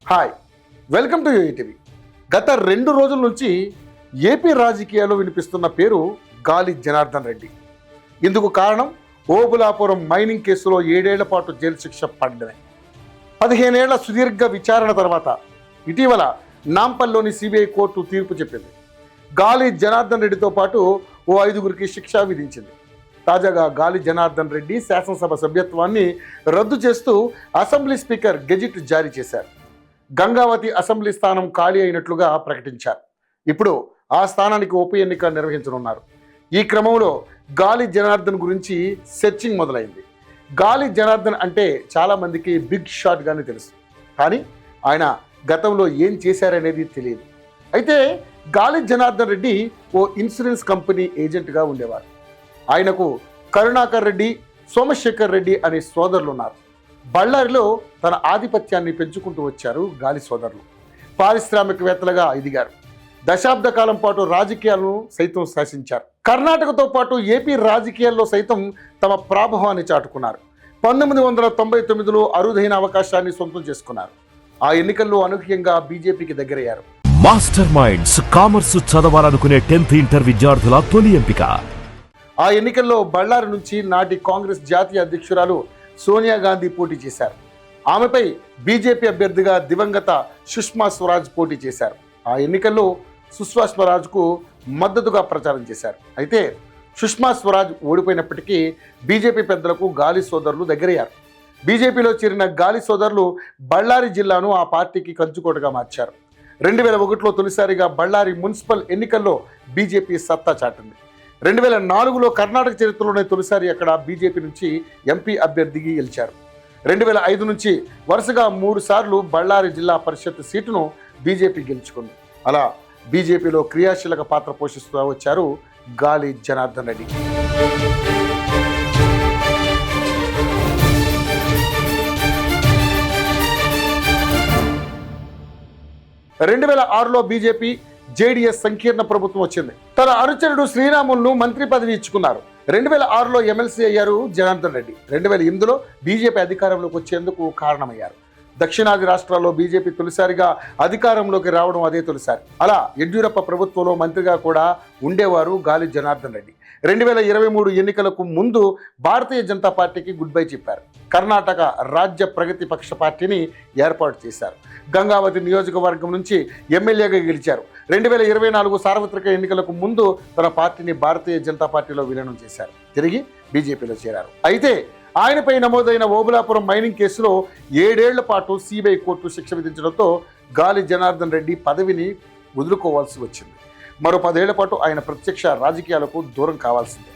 Hi, welcome to UTV. గత 2 రోజుల నుంచి ఏపీ రాజకీయాల్లో వినిపిస్తున్న పేరు గాలి జనార్దన్ రెడ్డి. ఇందుకు కారణం ఓబులాపురం మైనింగ్ కేసులో 7 ఏళ్ల పాటు జైలు శిక్ష పడడమే. 15 ఏళ్ల సుదీర్ఘ విచారణ తర్వాత ఇటీవల నాంపల్లిలోని సిబిఐ కోర్టు తీర్పు చెప్పింది. గాలి జనార్దన్ రెడ్డితో పాటు ఓ 5గురికి శిక్ష విధించింది. తాజాగా గాలి జనార్దన్ రెడ్డి శాసనసభ సభ్యత్వాన్ని రద్దు చేస్తూ అసెంబ్లీ స్పీకర్ గెజిట్ జారీ చేశారు. గంగావతి అసెంబ్లీ స్థానం ఖాళీ అయినట్లుగా ప్రకటించారు. ఇప్పుడు ఆ స్థానానికి ఉప ఎన్నిక నిర్వహించనున్నారు. ఈ క్రమంలో గాలి జనార్దన్ గురించి సెర్చింగ్ మొదలైంది. గాలి జనార్దన్ అంటే చాలామందికి బిగ్ షాట్గానే తెలుసు, కానీ ఆయన గతంలో ఏం చేశారనేది తెలియదు. అయితే గాలి జనార్దన్ రెడ్డి ఓ ఇన్సూరెన్స్ కంపెనీ ఏజెంట్గా ఉండేవారు. ఆయనకు కరుణాకర్ రెడ్డి, సోమశేఖర్ రెడ్డి అనే సోదరులు ఉన్నారు. బళ్ళారిలో తన ఆధిపత్యాన్ని పెంచుకుంటూ వచ్చారు గాలి సోదరులు. పారిశ్రామికవేత్తలుగా ఎదిగారు. దశాబ్ద కాలం పాటు రాజకీయాలను సైతం శాసించారు. కర్ణాటకతో పాటు ఏపీ రాజకీయాల్లో సైతం తమ ప్రాభవాన్ని చాటుకున్నారు. 1999లో అరుదైన అవకాశాన్ని సొంతం చేసుకున్నారు. ఆ ఎన్నికల్లో అనూహ్యంగా బీజేపీకి దగ్గరయ్యారు. మాస్టర్ మైండ్స్ కామర్స్ చదవాలనుకునే 10th ఇంటర్ విద్యార్థుల తొలి ఎంపిక. ఆ ఎన్నికల్లో బళ్ళారి నుంచి నాటి కాంగ్రెస్ జాతీయ అధ్యక్షురాలు సోనియా గాంధీ పోటీ చేశారు. ఆమెపై బీజేపీ అభ్యర్థిగా దివంగత సుష్మా స్వరాజ్ పోటీ చేశారు. ఆ ఎన్నికల్లో సుష్మా స్వరాజ్కు మద్దతుగా ప్రచారం చేశారు. అయితే సుష్మా స్వరాజ్ ఓడిపోయినప్పటికీ బీజేపీ పెద్దలకు గాలి సోదరులు దగ్గరయ్యారు. బీజేపీలో చేరిన గాలి సోదరులు బళ్ళారి జిల్లాను ఆ పార్టీకి కంచుకోటగా మార్చారు. 2001లో తొలిసారిగా బళ్ళారి మున్సిపల్ ఎన్నికల్లో బీజేపీ సత్తా చాటింది. 2004లో కర్ణాటక చరిత్రలోనే తొలిసారి అక్కడ బీజేపీ నుంచి ఎంపీ అభ్యర్థిగా గెలిచారు. 2005 నుంచి వరుసగా 3 సార్లు బళ్ళారి జిల్లా పరిషత్ సీటును బీజేపీ గెలుచుకుంది. అలా బీజేపీలో క్రియాశీలక పాత్ర పోషిస్తూ వచ్చారు గాలి జనార్దన్ రెడ్డి. 2006లో బీజేపీ జేడీఎస్ సంకీర్ణ ప్రభుత్వం వచ్చింది. తన అనుచరుడు శ్రీరాములను మంత్రి పదవి ఇచ్చుకున్నారు. 2006లో ఎమ్మెల్సీ అయ్యారు జనార్దన్ రెడ్డి. 2008లో బీజేపీ అధికారంలోకి వచ్చేందుకు కారణమయ్యారు. దక్షిణాది రాష్ట్రాల్లో బీజేపీ తొలిసారిగా అధికారంలోకి రావడం అదే తొలిసారి. అలా యడ్యూరప్ప ప్రభుత్వంలో మంత్రిగా కూడా ఉండేవారు గాలి జనార్దన్ రెడ్డి. 2023 ఎన్నికలకు ముందు భారతీయ జనతా పార్టీకి గుడ్ బై చెప్పారు. కర్ణాటక రాజ్య ప్రగతి పక్ష పార్టీని ఏర్పాటు చేశారు. గంగావతి నియోజకవర్గం నుంచి ఎమ్మెల్యేగా గెలిచారు. 2024 సార్వత్రిక ఎన్నికలకు ముందు తన పార్టీని భారతీయ జనతా పార్టీలో విలీనం చేశారు. తిరిగి బీజేపీలో చేరారు. అయితే ఆయనపై నమోదైన ఓబులాపురం మైనింగ్ కేసులో 7 ఏళ్ల పాటు సిబిఐ కోర్టు శిక్ష విధించడంతో గాలి జనార్దన్ రెడ్డి పదవిని వదులుకోవాల్సి వచ్చింది. మరో 10 ఏళ్ల పాటు ఆయన ప్రత్యక్ష రాజకీయాలకు దూరం కావాల్సిందే.